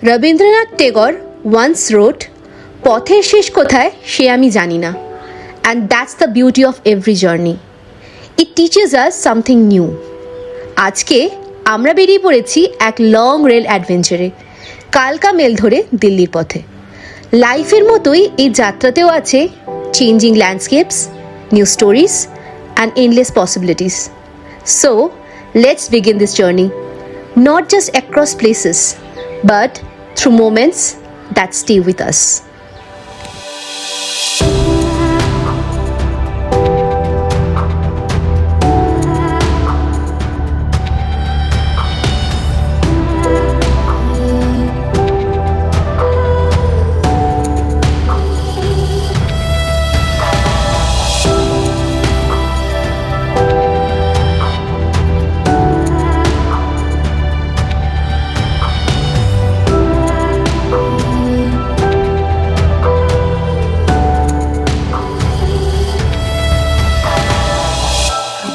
Rabindranath Tagore once রোট, পথের শেষ কোথায় সে আমি জানি না। And that's the beauty of every journey, it teaches us something new. আজকে আমরা বেরিয়ে পড়েছি এক লং রেল অ্যাডভেঞ্চারে, কালকা মেল ধরে দিল্লির পথে। লাইফের মতোই এই যাত্রাতেও আছে changing landscapes, new stories and endless possibilities. So let's begin this journey, not just across places, but through moments that stay with us.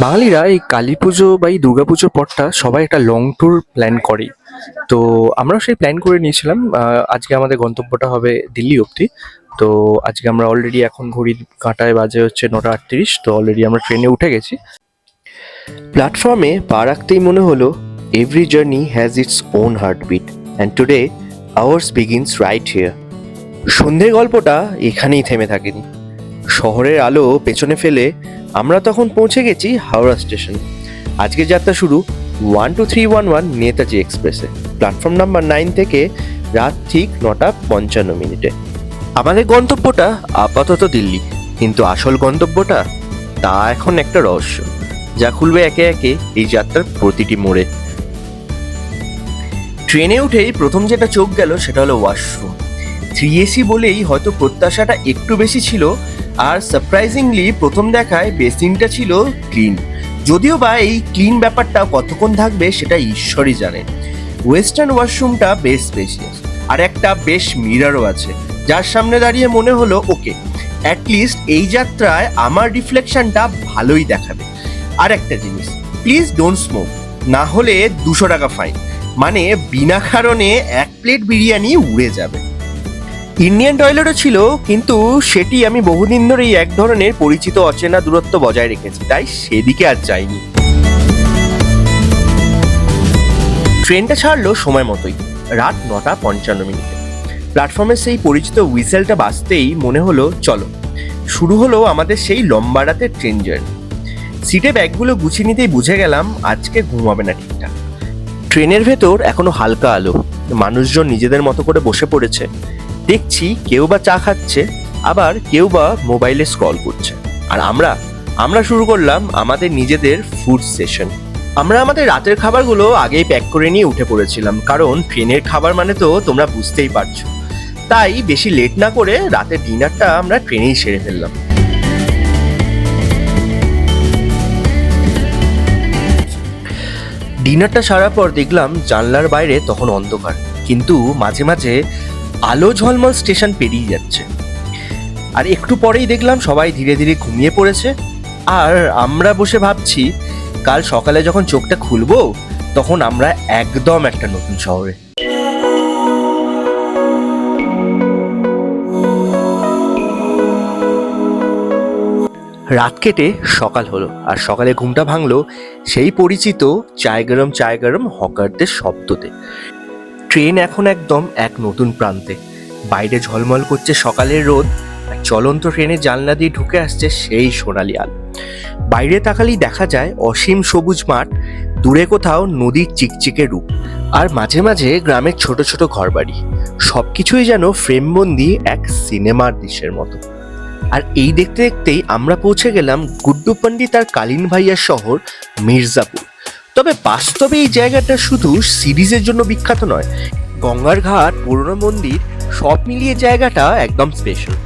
বাঙালিরা এই কালী পুজো বা এই দুর্গা পুজোর পরটা সবাই একটা লং ট্যুর প্ল্যান করে। তো আমরাও সেই প্ল্যান করে নিয়েছিলাম। আজকে আমাদের গন্তব্যটা হবে দিল্লি অবধি। তো আজকে আমরা অলরেডি এখন ঘড়ির কাঁটায় বাজে হচ্ছে 9:38। তো অলরেডি আমরা ট্রেনে উঠে গেছি। প্ল্যাটফর্মে পা রাখতেই মনে হলো every journey has its own heartbeat and today hours begins right here. সন্ধ্যের গল্পটা এখানেই থেমে থাকেনি। শহরের আলো পেছনে ফেলে আমরা তখন পৌঁছে গেছি হাওড়া স্টেশন। আজকের যাত্রা শুরু 12311 নেতাজি এক্সপ্রেসে, প্ল্যাটফর্ম নাম্বার 9 থেকে রাত ঠিক 9:55। আমাদের গন্তব্যটা আপাতত দিল্লি, কিন্তু আসল গন্তব্যটা তা এখন একটা রহস্য, যা খুলবে একে একে এই যাত্রার প্রতিটি মোড়ে। ট্রেনে উঠেই প্রথম যেটা চোখ গেল সেটা হলো ওয়াশরুম। 3AC বলেই হয়তো প্রত্যাশাটা একটু বেশি ছিল, আর সারপ্রাইজিংলি প্রথম দেখায় বেসিনটা ছিল ক্লিন। যদিও বা এই ক্লিন ব্যাপারটা কতক্ষণ থাকবে সেটা ঈশ্বরই জানে। ওয়েস্টার্ন ওয়াশরুমটা বেশ স্পেশিয়াস, আর একটা বেশ মিরারও আছে, যার সামনে দাঁড়িয়ে মনে হলো ওকে, অ্যাটলিস্ট এই যাত্রায় আমার রিফ্লেকশনটা ভালোই দেখাবে। আর একটা জিনিস, প্লিজ ডোন্ট স্মোক, না হলে 200 টাকা ফাইন, মানে বিনা কারণে 1 প্লেট বিরিয়ানি উড়ে যাবে। ইন্ডিয়ান টয়লেটও ছিল, কিন্তু সেটি আমি বহুদিন ধরেই এক ধরনের পরিচিত অচেনা দূরত্ব বজায় রেখেছি, তাই সেদিকে আর যাইনি। ট্রেনটা ছাড়লো সময় মতোই, রাত 9:55। প্ল্যাটফর্মের সেই পরিচিত হুইসেলটা বাজতেই মনে হলো চলো, শুরু হলো আমাদের সেই লম্বা রাতের ট্রেন জার্নি। সিটে ব্যাগগুলো গুছিয়ে নিতেই বুঝে গেলাম আজকে ঘুম হবে না ঠিকঠাক। ট্রেনের ভেতর এখনো হালকা আলো, মানুষজন নিজেদের মতো করে বসে পড়েছে। দেখছি কেউ বা চা খাচ্ছে, আবার কেউ বা মোবাইলে স্ক্রল করছে। আর আমরা শুরু করলাম আমাদের নিজেদের ফুড সেশন। আমরা আমাদের রাতের খাবারগুলো আগেই প্যাক করে নিয়ে উঠে পড়েছিলাম, কারণ ট্রেনের খাবার মানে তো তোমরা বুঝতেই পারছো। তাই বেশি লেট না করে রাতের ডিনারটা আমরা ট্রেনেই সেরে ফেললাম। ডিনারটা সারার পর দেখলাম জানলার বাইরে তখন অন্ধকার, কিন্তু মাঝে মাঝে আলো ঝলমল স্টেশন পেরিয়ে যাচ্ছে। আর একটু পরেই দেখলাম সবাই ধীরে ধীরে ঘুমিয়ে পড়েছে, আর আমরা বসে ভাবছি কাল সকালে যখন চোখটা খুলবো তখন আমরা একদম একটা নতুন শহরে। রাত কেটে সকাল হলো, আর সকালে ঘুমটা ভাঙলো সেই পরিচিত চায় গরম হকারদের শব্দতে। ট্রেন এখন একদম এক নতুন প্রান্তে। বাইরে ঝলমল করছে সকালের রোদ, আর চলন্ত ট্রেনের জানলা দিয়ে ঢুকে আসছে সেই সোনালি আলো। বাইরে তাকালেই দেখা যায় অসীম সবুজ মাঠ, দূরে কোথাও নদীর চিকচিকে রূপ, আর মাঝে মাঝে গ্রামের ছোট ছোট ঘরবাড়ি। সবকিছুই যেন ফ্রেমবন্দি এক সিনেমার দৃশ্যের মতো। আর এই দেখতে দেখতেই আমরা পৌঁছে গেলাম গুড্ডু পণ্ডিত আর কালীন ভাইয়ার শহর মির্জাপুর। তবে বাস্তবে এই জায়গাটা শুধু সিরিজের জন্য বিখ্যাত নয়, গঙ্গার ঘাট, পুরনো মন্দির, সব মিলিয়ে জায়গাটা একদম স্পেশাল।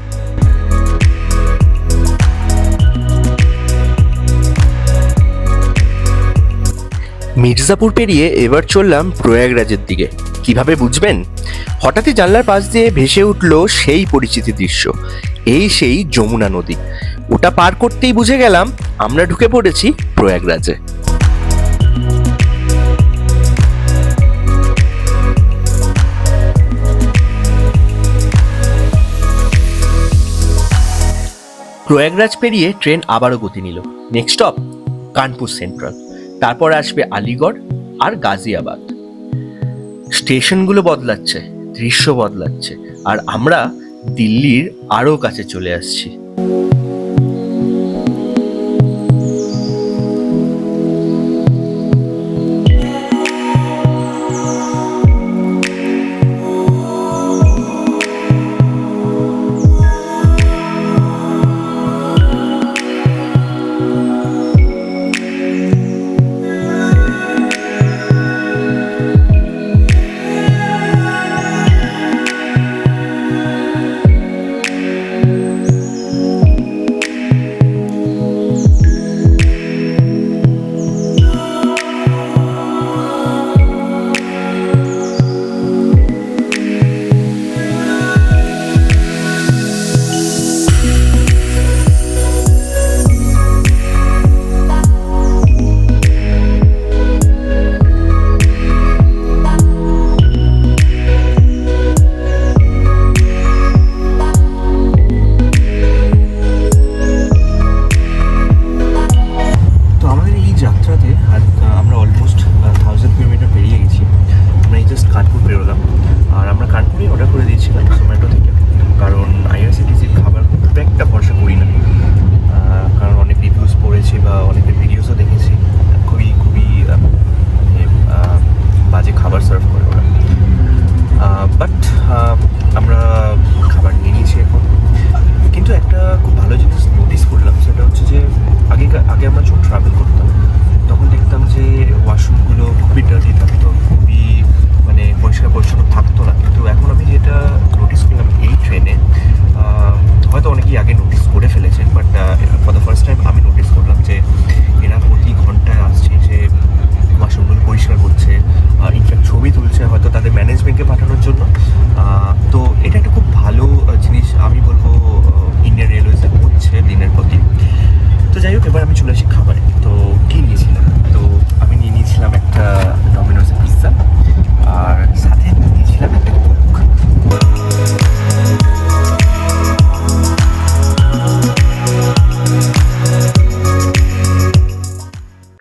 মির্জাপুর পেরিয়ে এবার চললাম প্রয়াগরাজের দিকে। কিভাবে বুঝবেন? হঠাৎই জানলার পাশ দিয়ে ভেসে উঠলো সেই পরিচিত দৃশ্য, এই সেই যমুনা নদী। ওটা পার করতেই বুঝে গেলাম আমরা ঢুকে পড়েছি প্রয়াগরাজে। প্রয়াগরাজ পেরিয়ে ট্রেন আবারও গতি নিল। নেক্সট স্টপ কানপুর সেন্ট্রাল, তারপর আসবে আলিগড় আর গাজিয়াবাদ। স্টেশনগুলো বদলাচ্ছে, দৃশ্য বদলাচ্ছে, আর আমরা দিল্লির আরও কাছে চলে আসছি।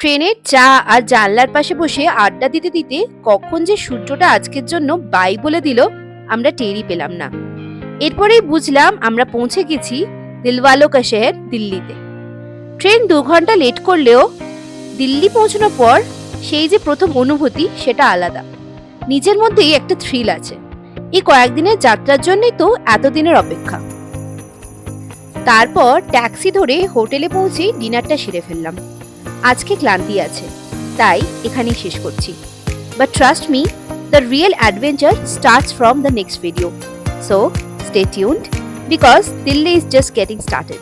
ট্রেনের চা আর জানলার পাশে বসে আড্ডা দিতে দিতে কখন যে সূর্যটা আজকের জন্য বাই বলে দিল আমরা টেরই পেলাম না। এরপরেই বুঝলাম আমরা পৌঁছে গেছি দিলওয়ালো কা শহর দিল্লিতে। ট্রেন 2 ঘন্টা লেট করলেও দিল্লি পৌঁছানোর পর সেই যে প্রথম অনুভূতি সেটা আলাদা। নিজের মধ্যেই একটা থ্রিল আছে। এই কয়েকদিনের যাত্রার জন্যই তো এতদিনের অপেক্ষা। তারপর ট্যাক্সি ধরে হোটেলে পৌঁছে ডিনারটা সেরে ফেললাম। আজকে ক্লান্তি আছে, তাই এখানেই শেষ করছি। But trust me, the real adventure starts from the next video. So stay tuned because Delhi is just getting started.